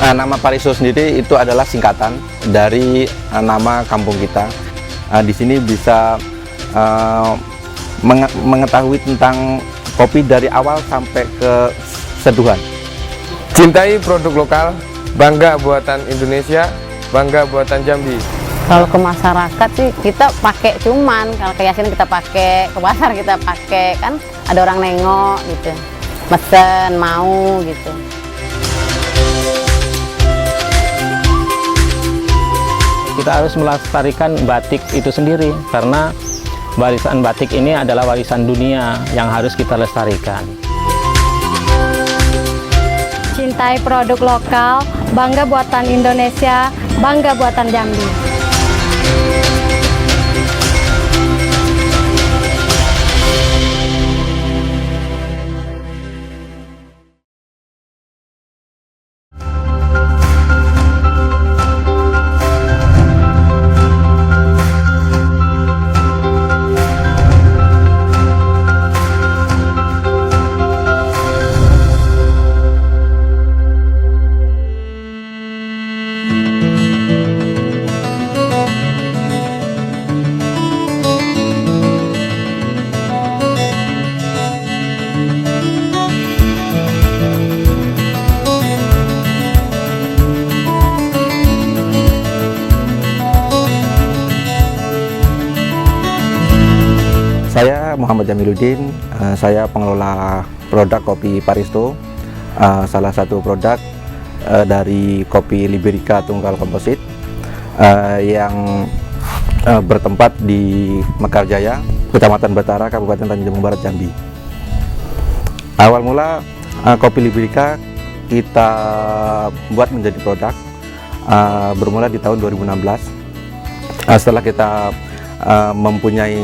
Nama Paristo sendiri itu adalah singkatan dari nama kampung kita. Di sini bisa mengetahui tentang kopi dari awal sampai ke seduhan. Cintai produk lokal, bangga buatan Indonesia, bangga buatan Jambi. Kalau ke masyarakat sih kita pakai, cuman kalau ke Yasin kita pakai, ke pasar kita pakai, kan ada orang nengok gitu, mesen mau gitu. Kita harus melestarikan batik itu sendiri, karena warisan batik ini adalah warisan dunia yang harus kita lestarikan. Cintai produk lokal, bangga buatan Indonesia, bangga buatan Jambi. Saya Muhammad Jamiluddin, saya pengelola produk kopi Paristo, salah satu produk dari kopi Liberica Tunggal Komposit yang bertempat di Mekarjaya, Kecamatan Batara, Kabupaten Tanjung Jabung Barat, Jambi. Awal mula kopi Liberica kita buat menjadi produk bermula di tahun 2016. Setelah kita mempunyai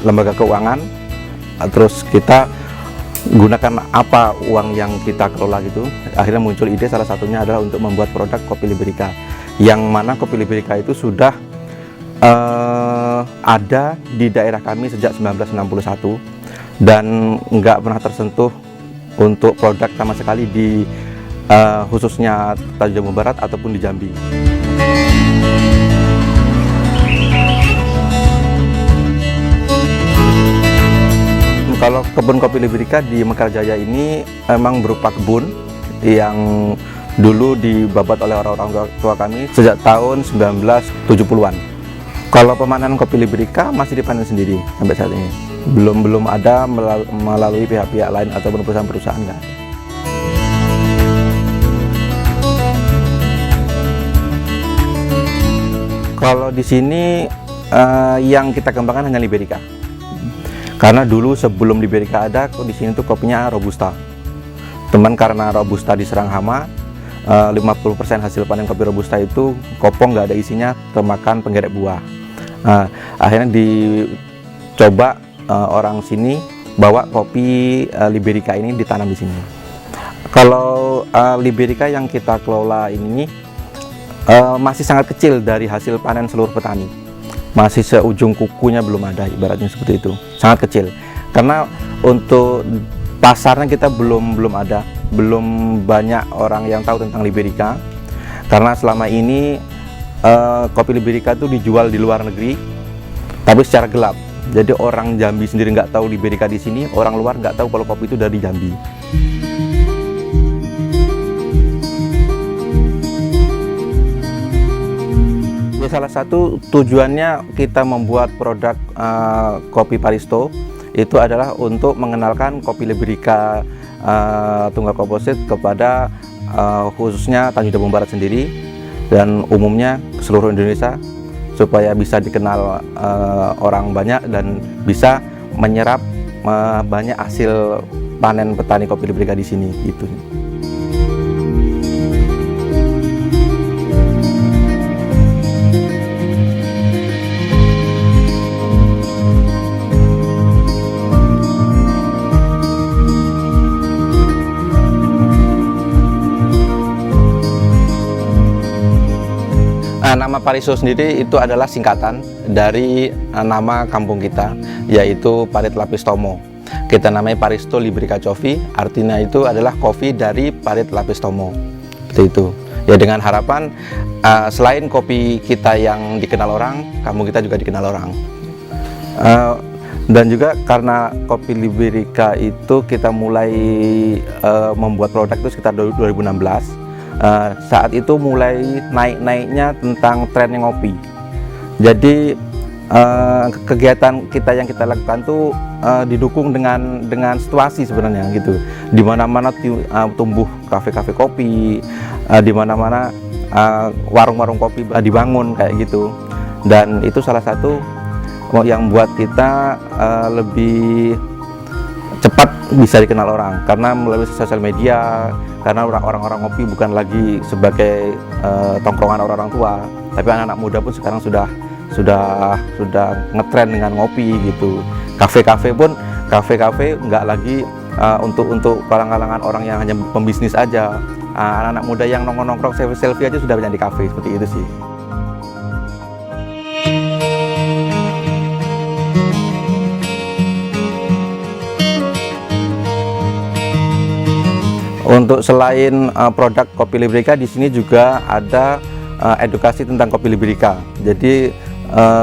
lembaga keuangan, terus kita gunakan apa uang yang kita kelola gitu, akhirnya muncul ide, salah satunya adalah untuk membuat produk kopi Liberica, yang mana kopi Liberica itu sudah ada di daerah kami sejak 1961 dan nggak pernah tersentuh untuk produk sama sekali di khususnya Tanjung Jabung Barat ataupun di Jambi. Kalau kebun kopi Liberica di Mekarjaya ini memang berupa kebun yang dulu dibabat oleh orang-orang tua kami sejak tahun 1970-an. Kalau pemanenan kopi Liberica masih dipanen sendiri sampai saat ini. Belum ada melalui pihak-pihak lain ataupun perusahaan-perusahaan, nggak ada. Kalau di sini yang kita kembangkan hanya Liberica. Karena dulu sebelum Liberica ada, di sini tuh kopinya Robusta. Teman karena Robusta diserang hama, 50% hasil panen kopi Robusta itu kopong, nggak ada isinya, termakan penggeret buah. Akhirnya dicoba orang sini bawa kopi Liberica ini ditanam di sini. Kalau Liberica yang kita kelola ini masih sangat kecil dari hasil panen seluruh petani. Masih seujung kukunya belum ada, ibaratnya seperti itu, sangat kecil. Karena untuk pasarnya kita belum ada, belum banyak orang yang tahu tentang Liberica. Karena selama ini kopi Liberica itu dijual di luar negeri, tapi secara gelap. Jadi orang Jambi sendiri nggak tahu Liberica di sini, orang luar nggak tahu kalau kopi itu dari Jambi. Salah satu tujuannya kita membuat produk kopi Paristo itu adalah untuk mengenalkan kopi Liberica Tunggal Komposit kepada khususnya Tanjung Jabung Barat sendiri dan umumnya seluruh Indonesia, supaya bisa dikenal orang banyak dan bisa menyerap banyak hasil panen petani kopi Liberica di sini gitu. Nama Paristo sendiri itu adalah singkatan dari nama kampung kita, yaitu Parit Lapis Tomo. Kita namai Paristo Liberica Coffee, artinya itu adalah kopi dari Parit Lapis Tomo. Seperti itu. Ya dengan harapan selain kopi kita yang dikenal orang, kampung kita juga dikenal orang. Dan juga karena kopi Liberica itu kita mulai membuat produk itu sekitar 2016. Saat itu mulai naik-naiknya tentang trennya ngopi. Jadi kegiatan kita yang kita lakukan tuh didukung dengan situasi sebenarnya gitu. Di mana-mana tumbuh kafe-kafe kopi, di mana-mana warung-warung kopi dibangun kayak gitu. Dan itu salah satu yang buat kita lebih cepat bisa dikenal orang karena melalui sosial media, karena orang-orang ngopi bukan lagi sebagai tongkrongan orang-orang tua, tapi anak-anak muda pun sekarang sudah ngetren dengan ngopi gitu. Kafe-kafe nggak lagi untuk kalangan orang yang hanya pembisnis aja. Anak-anak muda yang nongkrong selfie aja sudah banyak di kafe, seperti itu sih. Untuk selain produk kopi Liberica, di sini juga ada edukasi tentang kopi Liberica. Jadi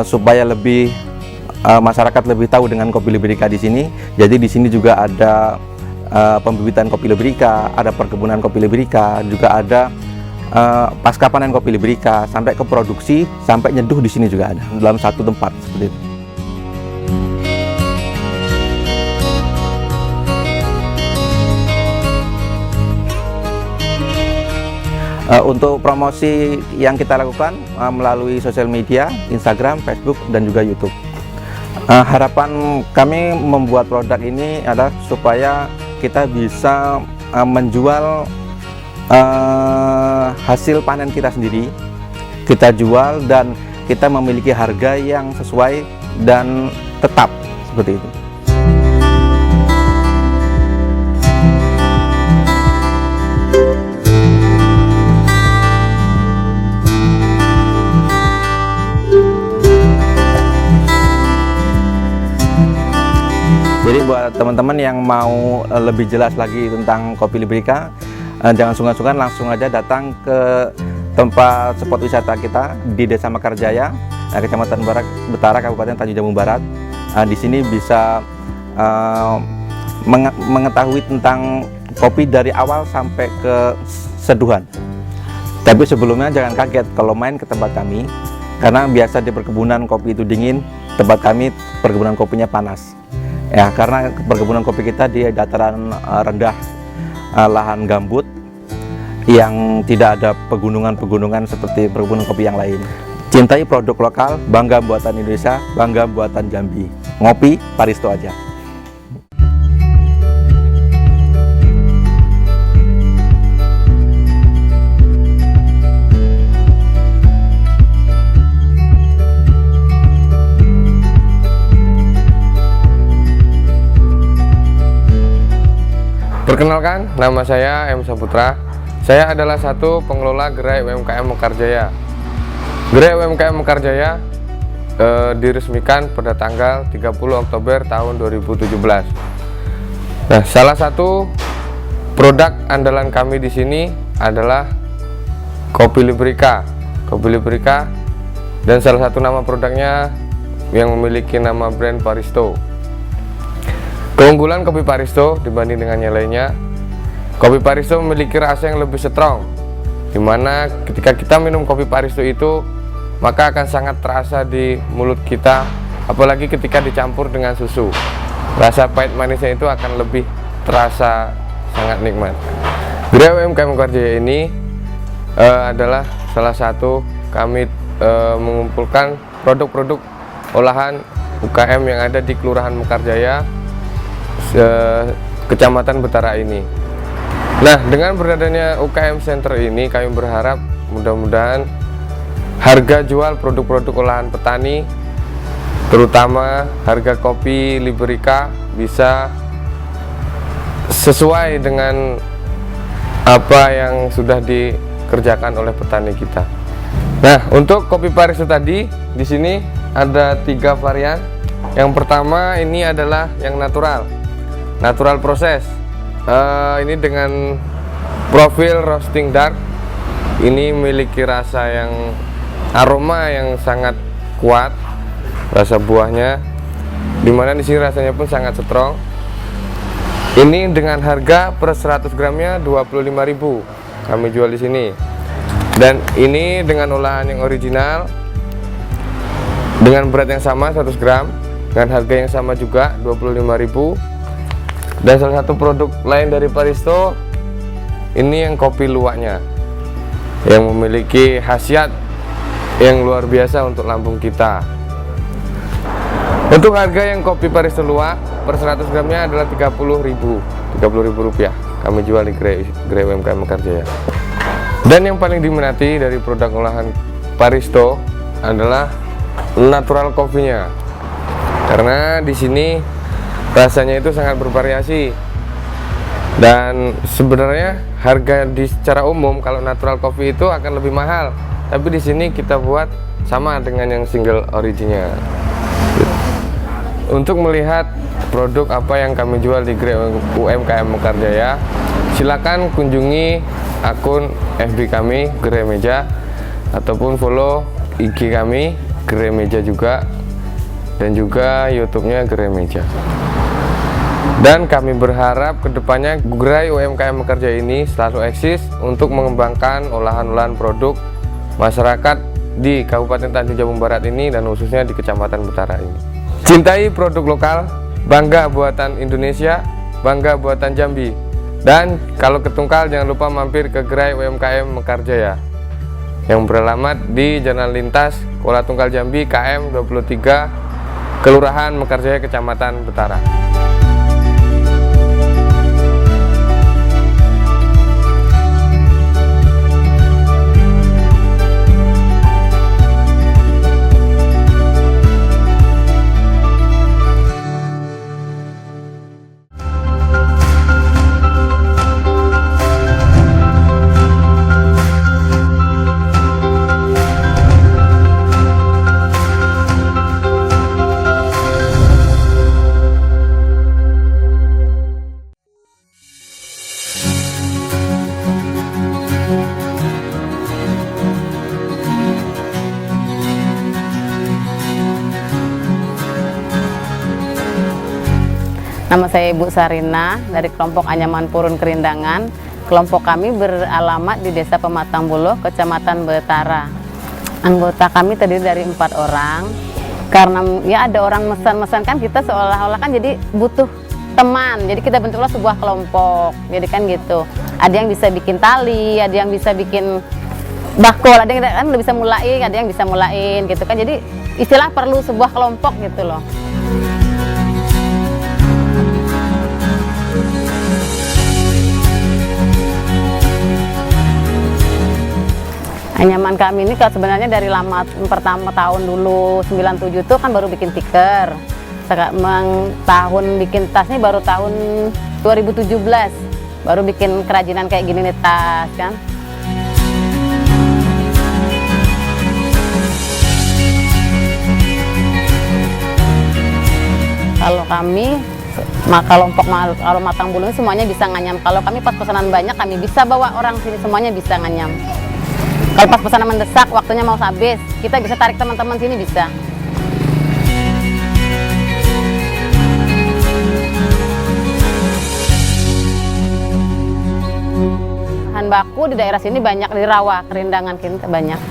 supaya lebih masyarakat lebih tahu dengan kopi Liberica di sini. Jadi di sini juga ada pembibitan kopi Liberica, ada perkebunan kopi Liberica, juga ada pasca panen kopi Liberica sampai ke produksi, sampai nyeduh di sini juga ada dalam satu tempat seperti itu. Untuk promosi yang kita lakukan melalui sosial media, Instagram, Facebook, dan juga YouTube. Harapan kami membuat produk ini adalah supaya kita bisa menjual hasil panen kita sendiri, kita jual dan kita memiliki harga yang sesuai dan tetap seperti itu. Jadi buat teman-teman yang mau lebih jelas lagi tentang kopi Liberica, jangan sungkan-sungkan, langsung aja datang ke tempat spot wisata kita di Desa Mekarjaya, Kecamatan Betara, Kabupaten Tanjung Jabung Barat. Di sini bisa mengetahui tentang kopi dari awal sampai ke seduhan. Tapi sebelumnya jangan kaget kalau main ke tempat kami, karena biasa di perkebunan kopi itu dingin, tempat kami perkebunan kopinya panas. Ya, karena perkebunan kopi kita di dataran rendah, lahan gambut yang tidak ada pegunungan-pegunungan seperti perkebunan kopi yang lain. Cintai produk lokal, bangga buatan Indonesia, bangga buatan Jambi. Ngopi Paristo aja. Perkenalkan, nama saya M. Saputra. Saya adalah satu pengelola Gerai UMKM Mekarjaya. Gerai UMKM Mekarjaya diresmikan pada tanggal 30 Oktober tahun 2017. Nah, salah satu produk andalan kami di sini adalah kopi Liberica. Kopi Liberica, dan salah satu nama produknya yang memiliki nama brand Paristo. Keunggulan kopi Paristo dibanding dengan yang lainnya, kopi Paristo memiliki rasa yang lebih strong, dimana ketika kita minum kopi Paristo itu maka akan sangat terasa di mulut kita, apalagi ketika dicampur dengan susu. Rasa pahit manisnya itu akan lebih terasa sangat nikmat. Gerai UMKM Mekarjaya ini adalah salah satu kami mengumpulkan produk-produk olahan UKM yang ada di Kelurahan Mekarjaya, Kecamatan Betara ini. Nah, dengan beradanya UKM Center ini, kami berharap mudah-mudahan harga jual produk-produk olahan petani, terutama harga kopi Liberica, bisa sesuai dengan apa yang sudah dikerjakan oleh petani kita. Nah, untuk kopi Paristo tadi, di sini ada 3 varian. Yang pertama ini adalah yang natural proses. Ini dengan profil roasting dark ini memiliki rasa yang aroma yang sangat kuat, rasa buahnya, dimana di sini rasanya pun sangat strong. Ini dengan harga per 100 gramnya 25.000 kami jual di sini. Dan ini dengan olahan yang original, dengan berat yang sama 100 gram, dengan harga yang sama juga 25.000. Dan salah satu produk lain dari Paristo, ini yang kopi luwaknya, yang memiliki khasiat yang luar biasa untuk lambung kita. Untuk harga yang kopi Paristo luwak per 100 gramnya adalah 30.000 rupiah. Kami jual di gerai UMKM Mekarjaya. Dan yang paling diminati dari produk olahan Paristo adalah natural coffee-nya. Karena di sini rasanya itu sangat bervariasi. Dan sebenarnya harga secara umum kalau natural coffee itu akan lebih mahal. Tapi di sini kita buat sama dengan yang single originnya. Untuk melihat produk apa yang kami jual di gerai UMKM Mekarjaya, silakan kunjungi akun FB kami Gerai Meja, ataupun follow IG kami Gerai Meja juga, dan juga YouTube-nya Gerai Meja. Dan kami berharap kedepannya gerai UMKM Mekarjaya ini selalu eksis untuk mengembangkan olahan-olahan produk masyarakat di Kabupaten Tanjung Jabung Barat ini, dan khususnya di Kecamatan Betara ini. Cintai produk lokal, bangga buatan Indonesia, bangga buatan Jambi. Dan kalau ke Tungkal jangan lupa mampir ke gerai UMKM Mekarjaya yang beralamat di Jalan Lintas Kuala Tungkal Jambi KM 23, Kelurahan Mekarjaya, Kecamatan Betara. Nama saya Ibu Sarina dari kelompok Anyaman Purun Kerindangan. Kelompok kami beralamat di Desa Pematang Buluh, Kecamatan Betara. Anggota kami terdiri dari 4 orang. Karena ya ada orang mesan-mesan kan, kita seolah-olah kan jadi butuh teman. Jadi kita bentuklah sebuah kelompok. Jadi kan gitu. Ada yang bisa bikin tali, ada yang bisa bikin bakul, ada yang kan bisa mulain, ada yang bisa mulain gitu kan. Jadi istilah perlu sebuah kelompok gitu loh. Anyaman kami ini sebenarnya dari lama, pertama tahun dulu 97 tuh kan baru bikin tikar. Sekarang tahun bikin tas ini baru tahun 2017 baru bikin kerajinan kayak gini nih, tas kan. Kalau kami kelompok kalau Matang Bulu ini semuanya bisa nganyam. Kalau kami pas pesanan banyak, kami bisa bawa orang sini, semuanya bisa nganyam. Kalau pas pesanan mendesak, waktunya mau habis, kita bisa tarik teman-teman sini bisa. Bahan baku di daerah sini banyak, di rawa, Kerindangan kita banyak.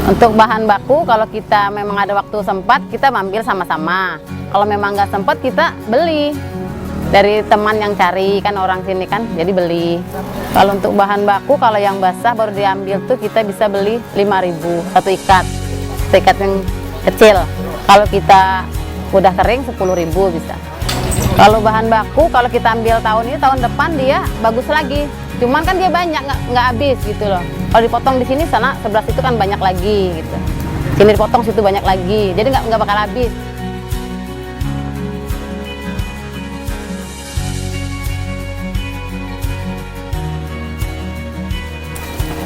Untuk bahan baku, kalau kita memang ada waktu sempat, kita ambil sama-sama. Kalau memang nggak sempat, kita beli dari teman yang cari, kan orang sini kan, jadi beli. Kalau untuk bahan baku, kalau yang basah baru diambil tuh kita bisa beli 5.000 satu ikat yang kecil. Kalau kita udah kering 10.000 bisa. Kalau bahan baku, kalau kita ambil tahun ini, tahun depan dia bagus lagi. Cuman kan dia banyak, nggak habis gitu loh. Kalau dipotong di sini, sana 11 itu kan banyak lagi gitu. Sini dipotong, situ banyak lagi, jadi nggak bakal habis.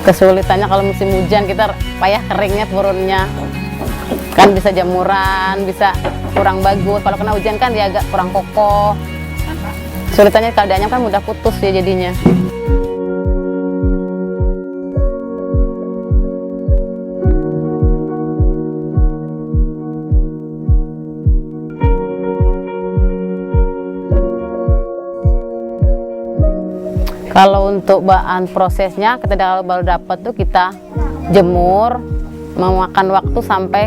Kesulitannya kalau musim hujan kita payah keringnya, turunnya kan bisa jamuran, bisa kurang bagus. Kalau kena hujan kan dia agak kurang kokoh. Kesulitannya kalau dianyam kan mudah putus ya jadinya. Kalau untuk bahan prosesnya kita baru dapat tuh kita jemur, memakan waktu sampai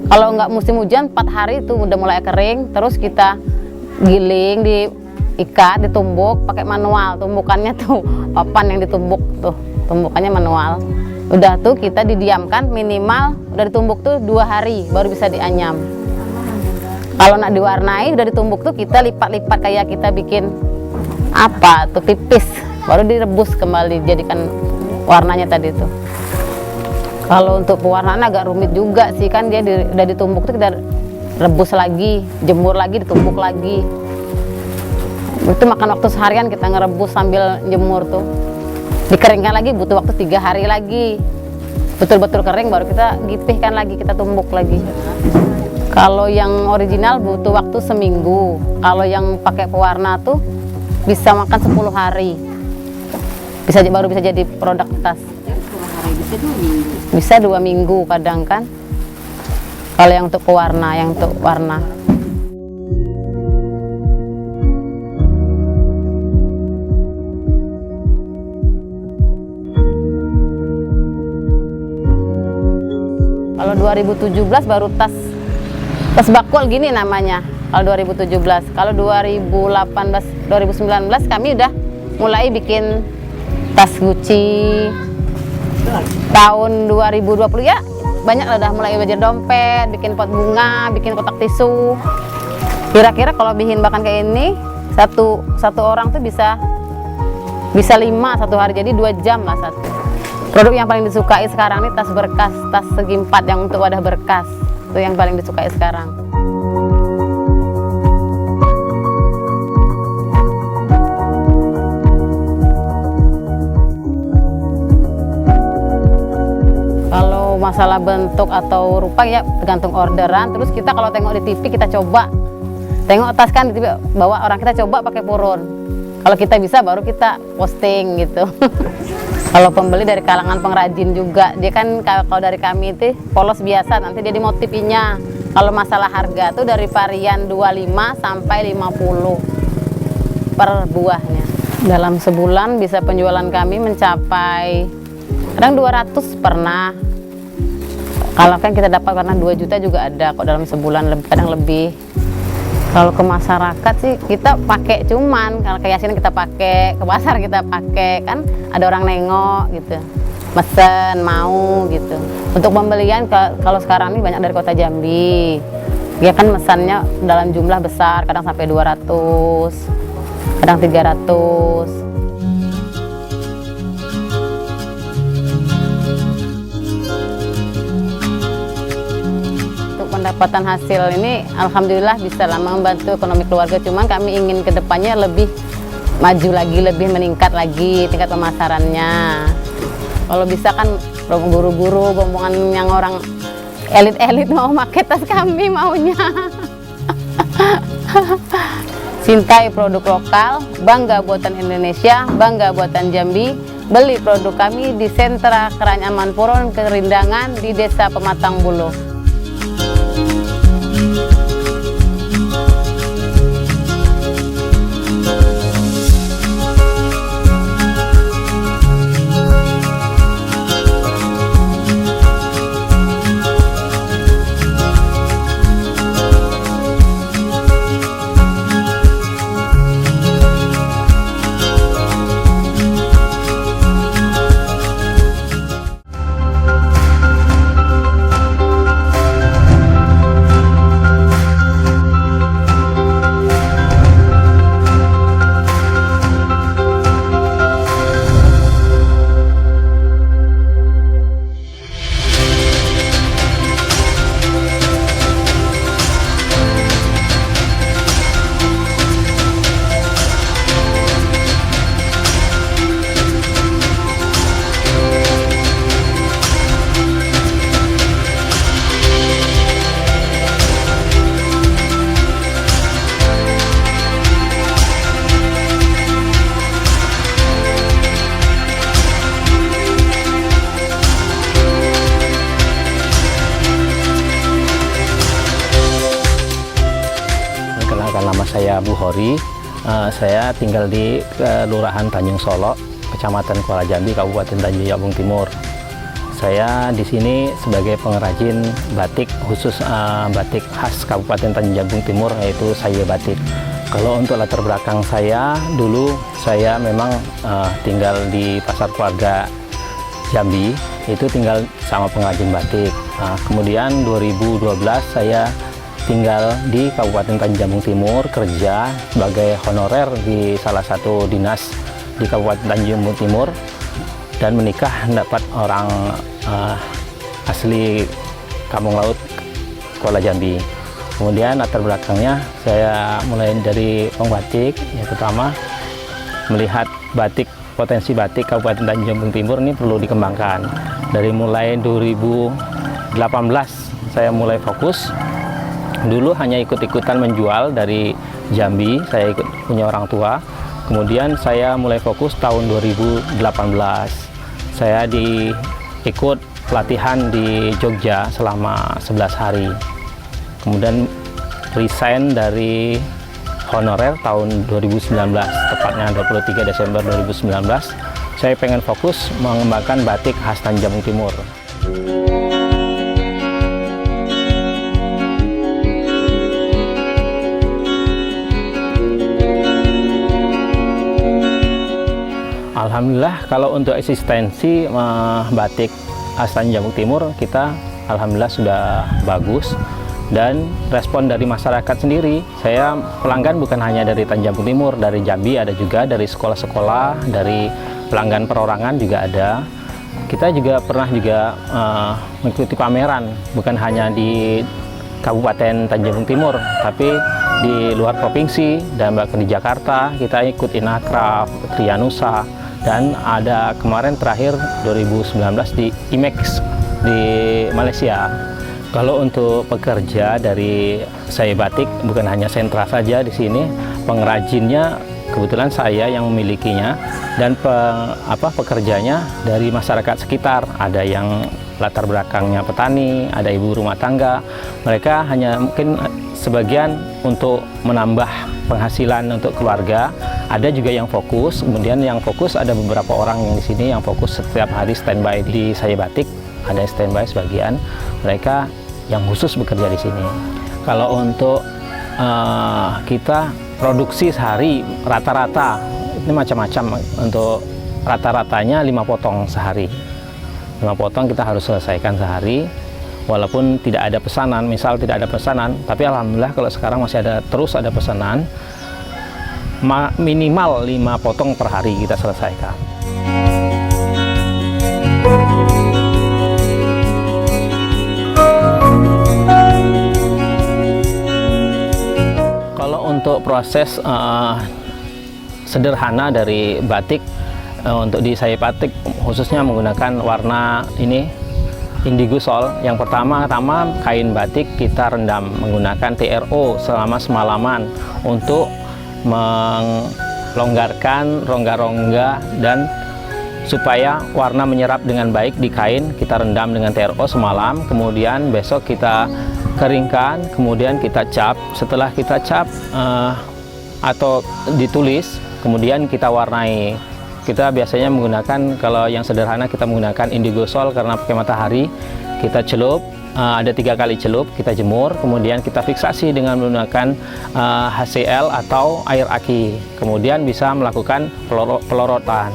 kalau nggak musim hujan 4 hari itu udah mulai kering, terus kita giling, diikat, ditumbuk pakai manual. Tumbukannya tuh papan yang ditumbuk tuh, tumbukannya manual. Udah tuh kita didiamkan minimal udah ditumbuk tuh 2 hari baru bisa dianyam. Kalau nak diwarnai udah ditumbuk tuh kita lipat-lipat kayak kita bikin apa tuh pipis, baru direbus kembali jadikan warnanya tadi tuh. Kalau untuk pewarnaan agak rumit juga sih, kan dia udah ditumbuk tuh kita rebus lagi, jemur lagi, ditumbuk lagi. Itu makan waktu seharian kita ngerebus sambil jemur tuh. Dikeringkan lagi butuh waktu 3 hari lagi. Betul-betul kering baru kita gipihkan lagi, kita tumbuk lagi. Kalau yang original butuh waktu seminggu. Kalau yang pakai pewarna tuh bisa makan 10 hari. Baru bisa jadi produk tas. Bisa 2 minggu kadang kan. Kalau yang untuk pewarna, yang untuk warna. Kalau 2017 baru tas bakul gini namanya. Kalau 2017, kalau 2019 kami udah mulai bikin tas Gucci. Tahun 2020 ya banyak lah, udah mulai belajar dompet, bikin pot bunga, bikin kotak tisu. Kira-kira kalau bikin bahkan kayak ini satu orang tuh bisa 5 satu hari, jadi 2 jam lah satu. Produk yang paling disukai sekarang ini tas berkas, tas segi 4 yang untuk wadah berkas, itu yang paling disukai sekarang. Masalah bentuk atau rupa ya tergantung orderan. Terus kita kalau tengok di TV kita coba, tengok tas kan di TV bawa orang, kita coba pakai purun. Kalau kita bisa baru kita posting gitu. Kalau pembeli dari kalangan pengrajin juga, dia kan kalau dari kami itu polos biasa, nanti dia dimotifinya. Kalau masalah harga tuh dari varian 25 sampai 50 per buahnya. Dalam sebulan bisa penjualan kami mencapai kadang 200 pernah. Kalau kan kita dapat karena 2 juta juga ada kok dalam sebulan, kadang lebih. Kalau ke masyarakat sih kita pakai cuman, kalau ke Yasin kita pakai, ke pasar kita pakai, kan ada orang nengok gitu, mesen mau gitu. Untuk pembelian kalau sekarang ini banyak dari kota Jambi, dia kan mesannya dalam jumlah besar, kadang sampai 200, kadang 300. Pendapatan hasil ini alhamdulillah bisa lah membantu ekonomi keluarga, cuman kami ingin kedepannya lebih maju lagi, lebih meningkat lagi tingkat pemasarannya. Kalau bisa kan guru-guru, rombongan yang orang elit-elit mau pakai tas kami maunya. Cintai produk lokal, bangga buatan Indonesia, bangga buatan Jambi. Beli produk kami di sentra Keranyaman Purun Kerindangan di Desa Pematang Buluh. Nama saya Bu Hori, saya tinggal di Kelurahan Tanjung Solok, Kecamatan Kuala Jambi, Kabupaten Tanjung Jabung Timur. Saya di sini sebagai pengrajin batik, khusus batik khas Kabupaten Tanjung Jabung Timur, yaitu Saye Batik. Kalau untuk latar belakang saya, dulu saya memang tinggal di pasar keluarga Jambi, itu tinggal sama pengrajin batik. Kemudian 2012 saya tinggal di Kabupaten Tanjung Jabung Timur, kerja sebagai honorer di salah satu dinas di Kabupaten Tanjung Jabung Timur, dan menikah mendapat orang asli Kampung Laut Kuala Jambi. Kemudian latar belakangnya saya mulai dari pembatik. Yang pertama, melihat batik, potensi batik Kabupaten Tanjung Jabung Timur ini perlu dikembangkan. Dari mulai 2018 saya mulai fokus. Dulu hanya ikut-ikutan menjual dari Jambi, saya ikut punya orang tua. Kemudian saya mulai fokus tahun 2018. Saya ikut pelatihan di Jogja selama 11 hari. Kemudian resign dari honorer tahun 2019, tepatnya 23 Desember 2019. Saya pengen fokus mengembangkan batik khas Tanjung Jabung Timur. Alhamdulillah, kalau untuk eksistensi batik khas Tanjung Jabung Timur, kita alhamdulillah sudah bagus. Dan respon dari masyarakat sendiri, saya pelanggan bukan hanya dari Tanjung Jabung Timur, dari Jambi ada juga, dari sekolah-sekolah, dari pelanggan perorangan juga ada. Kita juga pernah mengikuti pameran, bukan hanya di Kabupaten Tanjung Jabung Timur, tapi di luar provinsi, dan bahkan di Jakarta kita ikut Inakraf, Trianusa, dan ada kemarin terakhir 2019 di IMEX di Malaysia. Kalau untuk pekerja dari Saye Batik, bukan hanya sentra saja di sini, pengrajinnya kebetulan saya yang memilikinya, dan pekerjanya dari masyarakat sekitar. Ada yang latar belakangnya petani, ada ibu rumah tangga. Mereka hanya mungkin sebagian untuk menambah penghasilan untuk keluarga. Ada juga yang fokus, kemudian yang fokus ada beberapa orang yang di sini yang fokus setiap hari standby di Saye Batik. Ada yang standby sebagian, mereka yang khusus bekerja di sini. Kalau untuk kita produksi sehari rata-rata ini macam-macam. Untuk rata-ratanya 5 potong sehari. 5 potong kita harus selesaikan sehari, walaupun tidak ada pesanan. Misal tidak ada pesanan, tapi alhamdulillah kalau sekarang masih terus ada pesanan, minimal 5 potong per hari kita selesaikan. Kalau untuk proses sederhana dari batik, untuk di Saye Batik khususnya menggunakan warna ini indigo sol. Yang pertama-tama kain batik kita rendam menggunakan TRO selama semalaman untuk melonggarkan rongga-rongga, dan supaya warna menyerap dengan baik di kain, kita rendam dengan TRO semalam. Kemudian besok kita keringkan, kemudian kita cap. Setelah kita cap atau ditulis, kemudian kita warnai. Kita biasanya menggunakan, kalau yang sederhana kita menggunakan indigo sol karena pakai matahari. Kita celup, ada 3 kali celup, kita jemur, kemudian kita fiksasi dengan menggunakan HCl atau air aki. Kemudian bisa melakukan pelorotan,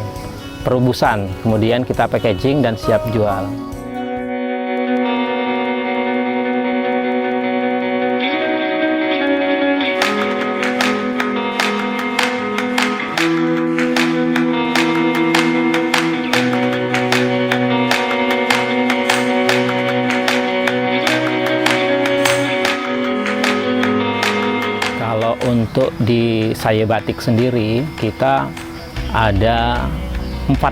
perubusan, kemudian kita packaging dan siap jual. Untuk di Saye Batik sendiri, kita ada 4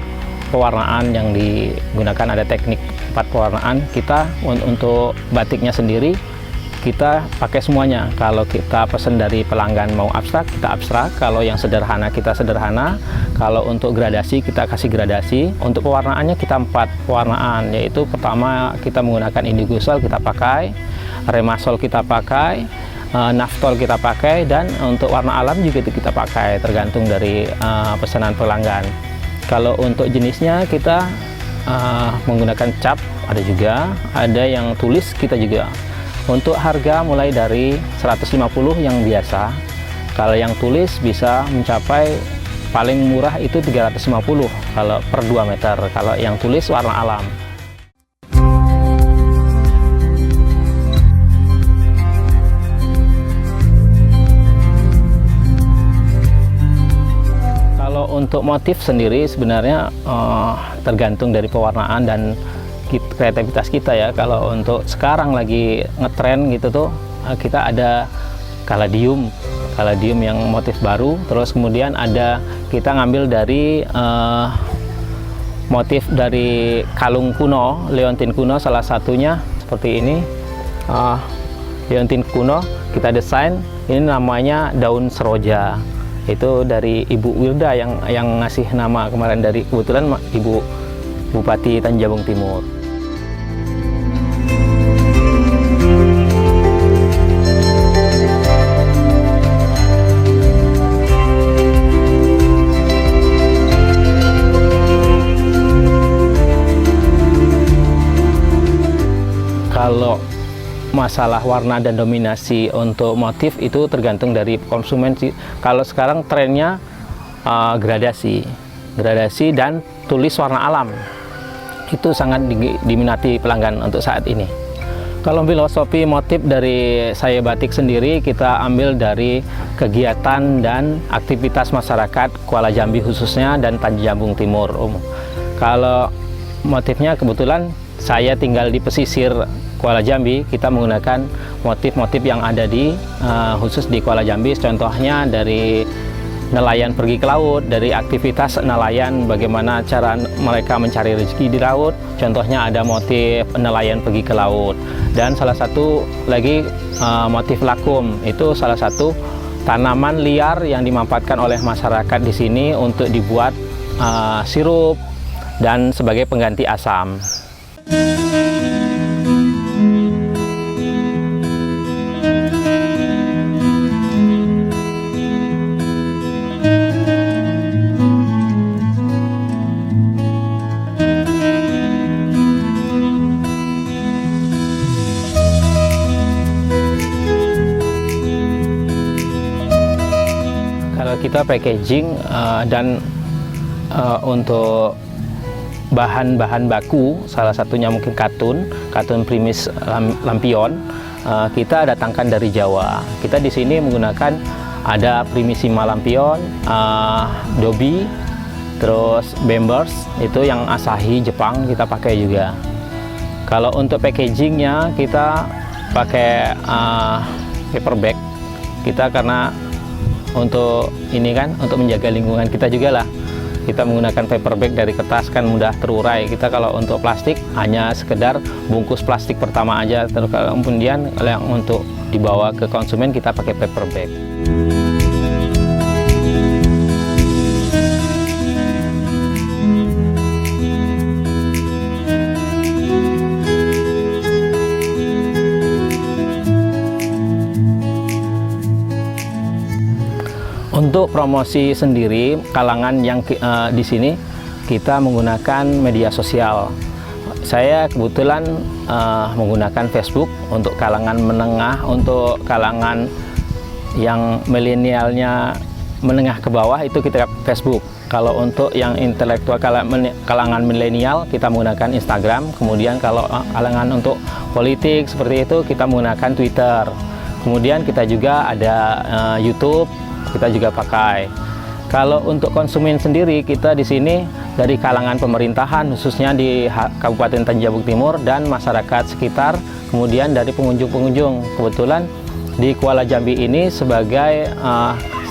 pewarnaan yang digunakan. Ada teknik 4 pewarnaan. Kita untuk batiknya sendiri kita pakai semuanya. Kalau kita pesan dari pelanggan mau abstrak, kita abstrak. Kalau yang sederhana, kita sederhana. Kalau untuk gradasi, kita kasih gradasi. Untuk pewarnaannya kita 4 pewarnaan, yaitu pertama kita menggunakan indigo sol kita pakai, remasol kita pakai, naftol kita pakai, dan untuk warna alam juga itu kita pakai, tergantung dari pesanan pelanggan. Kalau untuk jenisnya kita menggunakan cap, ada juga, ada yang tulis kita juga. Untuk harga mulai dari 150 yang biasa. Kalau yang tulis bisa mencapai paling murah itu 350 kalau per 2 meter. Kalau yang tulis warna alam. Kalau untuk motif sendiri sebenarnya tergantung dari pewarnaan dan kreativitas kita ya. Kalau untuk sekarang lagi ngetren gitu tuh, kita ada kaladium yang motif baru. Terus kemudian ada kita ngambil dari motif dari kalung kuno, leontin kuno salah satunya seperti ini. Leontin kuno kita desain, ini namanya daun seroja. Itu dari Ibu Wilda yang ngasih nama kemarin, dari kebetulan Ibu Bupati Tanjabung Timur. Kalau masalah warna dan dominasi untuk motif itu tergantung dari konsumen sih. Kalau sekarang trennya gradasi dan tulis warna alam, itu sangat diminati pelanggan untuk saat ini. Kalau filosofi motif dari Saya Batik sendiri, kita ambil dari kegiatan dan aktivitas masyarakat Kuala Jambi khususnya dan Tanjabung Timur. Kalau motifnya kebetulan saya tinggal di pesisir Kuala Jambi, kita menggunakan motif-motif yang ada di khusus di Kuala Jambi. Contohnya dari nelayan pergi ke laut, dari aktivitas nelayan, bagaimana cara mereka mencari rezeki di laut. Contohnya ada motif nelayan pergi ke laut. Dan salah satu lagi motif lakum, itu salah satu tanaman liar yang dimanfaatkan oleh masyarakat di sini untuk dibuat sirup dan sebagai pengganti asam. Kalau kita packaging dan untuk bahan-bahan baku, salah satunya mungkin katun primis lampion, kita datangkan dari Jawa. Kita di sini menggunakan ada primissima lampion, dobi, terus bembers, itu yang Asahi Jepang kita pakai juga. Kalau untuk packagingnya kita pakai paper bag. Kita karena untuk ini kan, untuk menjaga lingkungan kita juga lah, kita menggunakan paper bag dari kertas, kan mudah terurai. Kita kalau untuk plastik hanya sekedar bungkus plastik pertama aja, terus kemudian yang untuk dibawa ke konsumen kita pakai paper bag. Untuk promosi sendiri, kalangan yang di sini kita menggunakan media sosial. Saya kebetulan menggunakan Facebook untuk kalangan menengah, untuk kalangan yang milenialnya menengah ke bawah itu kita Facebook. Kalau untuk yang intelektual kalangan milenial kita menggunakan Instagram. Kemudian kalau kalangan untuk politik seperti itu kita menggunakan Twitter. Kemudian kita juga ada YouTube. Kita juga pakai. Kalau untuk konsumen sendiri, kita di sini dari kalangan pemerintahan, khususnya di Kabupaten Tanjabung Timur dan masyarakat sekitar, kemudian dari pengunjung-pengunjung. Kebetulan di Kuala Jambi ini sebagai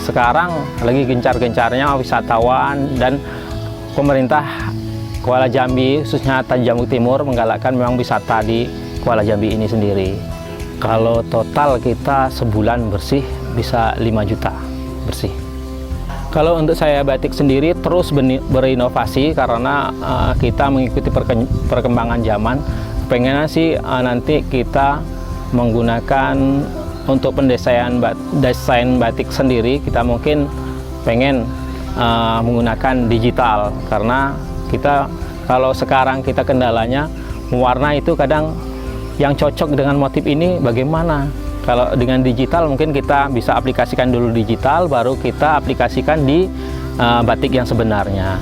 sekarang lagi gencar-gencarnya wisatawan, dan pemerintah Kuala Jambi, khususnya Tanjabung Timur, menggalakkan memang wisata di Kuala Jambi ini sendiri. Kalau total kita sebulan bersih bisa 5 juta. Bersih. Kalau untuk Saya Batik sendiri terus berinovasi karena kita mengikuti perkembangan zaman. Pengennya sih nanti kita menggunakan untuk pendesain desain batik sendiri, kita mungkin pengen menggunakan digital, karena kita kalau sekarang kita kendalanya warna itu kadang yang cocok dengan motif ini bagaimana. Kalau dengan digital mungkin kita bisa aplikasikan dulu digital, baru kita aplikasikan di batik yang sebenarnya.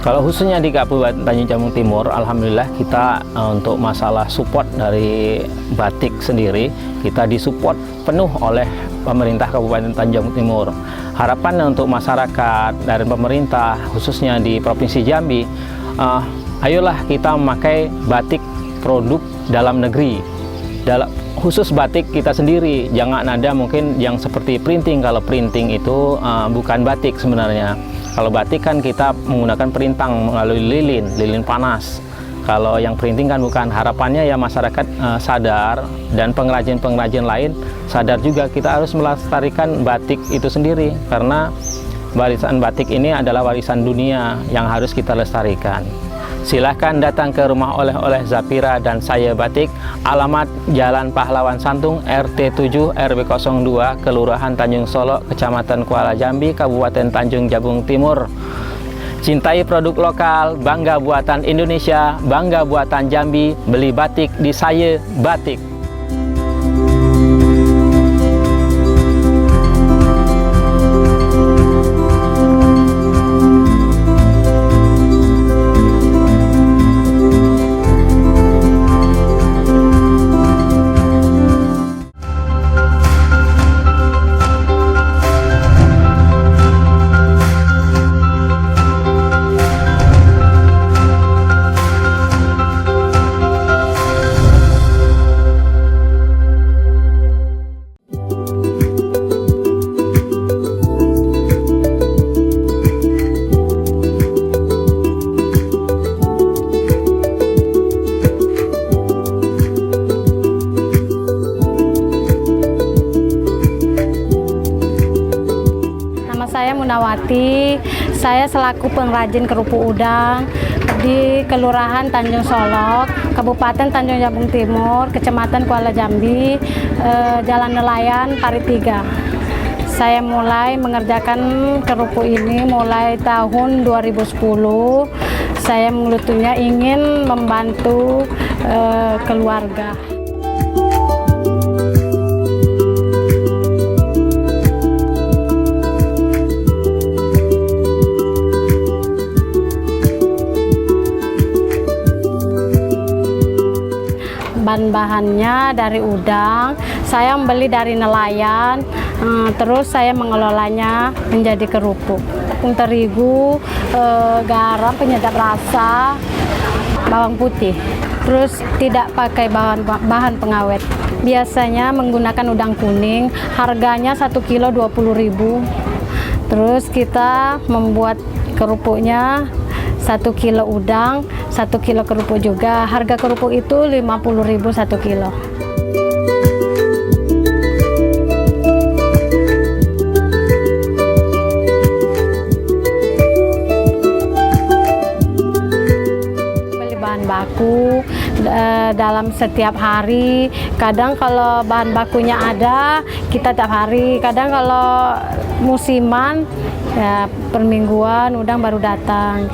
Kalau khususnya di Kabupaten Tanjung Jabung Timur, alhamdulillah kita untuk masalah support dari batik sendiri, kita disupport penuh oleh pemerintah Kabupaten Tanjung Jabung Timur. Harapan untuk masyarakat dan pemerintah khususnya di Provinsi Jambi, ayolah kita memakai batik produk dalam negeri, khusus batik kita sendiri. Jangan ada mungkin yang seperti printing. Kalau printing itu bukan batik sebenarnya. Kalau batik kan kita menggunakan perintang melalui lilin panas. Kalau yang printing kan bukan. Harapannya ya masyarakat sadar, dan pengrajin-pengrajin lain sadar juga kita harus melestarikan batik itu sendiri, karena warisan batik ini adalah warisan dunia yang harus kita lestarikan. Silahkan datang ke rumah oleh-oleh Zafira dan Saya Batik, alamat Jalan Pahlawan Santung, RT 7 RW 02, Kelurahan Tanjung Solok, Kecamatan Kuala Jambi, Kabupaten Tanjung Jabung Timur. Cintai produk lokal, bangga buatan Indonesia, bangga buatan Jambi, beli batik di Saya Batik. Saya Munawati, saya selaku pengrajin kerupuk udang di Kelurahan Tanjung Solok, Kabupaten Tanjung Jabung Timur, Kecamatan Kuala Jambi, Jalan Nelayan, Parit 3. Saya mulai mengerjakan kerupuk ini mulai tahun 2010. Saya mengelutunya ingin membantu keluarga. Bahan-bahannya dari udang, saya membeli dari nelayan, terus saya mengelolanya menjadi kerupuk. Tepung terigu, garam penyedap rasa, bawang putih, terus tidak pakai bahan pengawet. Biasanya menggunakan udang kuning, harganya 1 kilo 20.000. Terus kita membuat kerupuknya 1 kilo udang, 1 kilo kerupuk juga. Harga kerupuk itu 50.000 1 kilo. Beli bahan baku dalam setiap hari. Kadang kalau bahan bakunya ada, kita tiap hari. Kadang kalau musiman, ya per mingguan udang baru datang.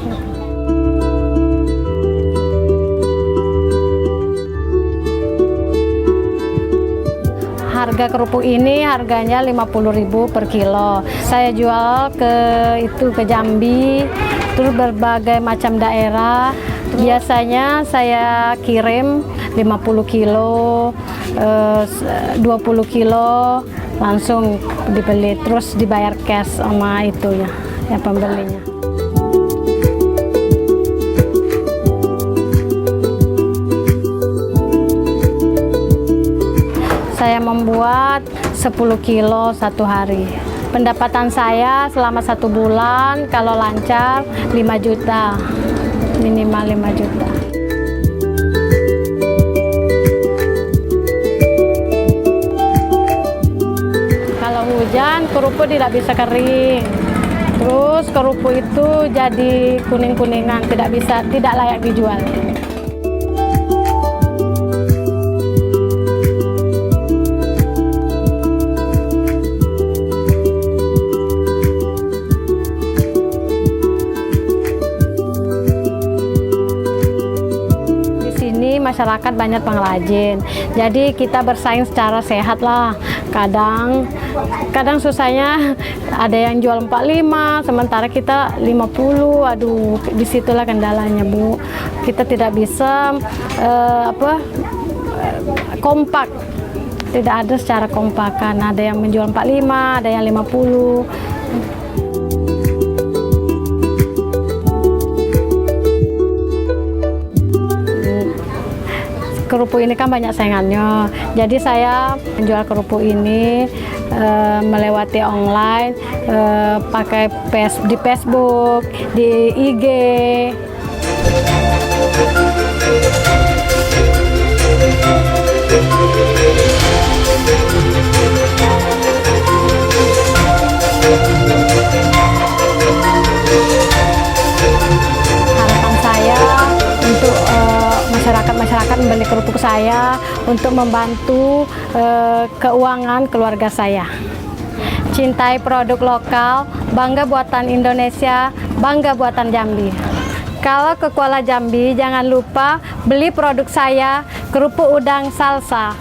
Harga kerupuk ini harganya 50.000 per kilo. Saya jual ke Jambi, terus berbagai macam daerah. Biasanya saya kirim 50 kilo, 20 kilo, langsung dibeli, terus dibayar cash sama itu ya pembelinya. Saya membuat 10 kilo 1 hari. Pendapatan saya selama 1 bulan kalau lancar 5 juta, minimal 5 juta. Kalau hujan kerupuk tidak bisa kering. Terus kerupuk itu jadi kuning-kuningan, tidak layak dijual. masyarakat banyak pengrajin. Jadi kita bersaing secara sehat lah. Kadang susahnya ada yang jual 45, sementara kita 50. Aduh, disitulah kendalanya, Bu. Kita tidak bisa kompak. Tidak ada secara kompakan. Ada yang menjual 45, ada yang 50. Kerupuk ini kan banyak saingannya, jadi saya menjual kerupuk ini melewati online, pakai di Facebook, di IG. Harapan saya untuk masyarakat membeli kerupuk saya untuk membantu keuangan keluarga saya. Cintai produk lokal, bangga buatan Indonesia, bangga buatan Jambi. Kalau ke Kuala Jambi, jangan lupa beli produk saya, kerupuk udang salsa.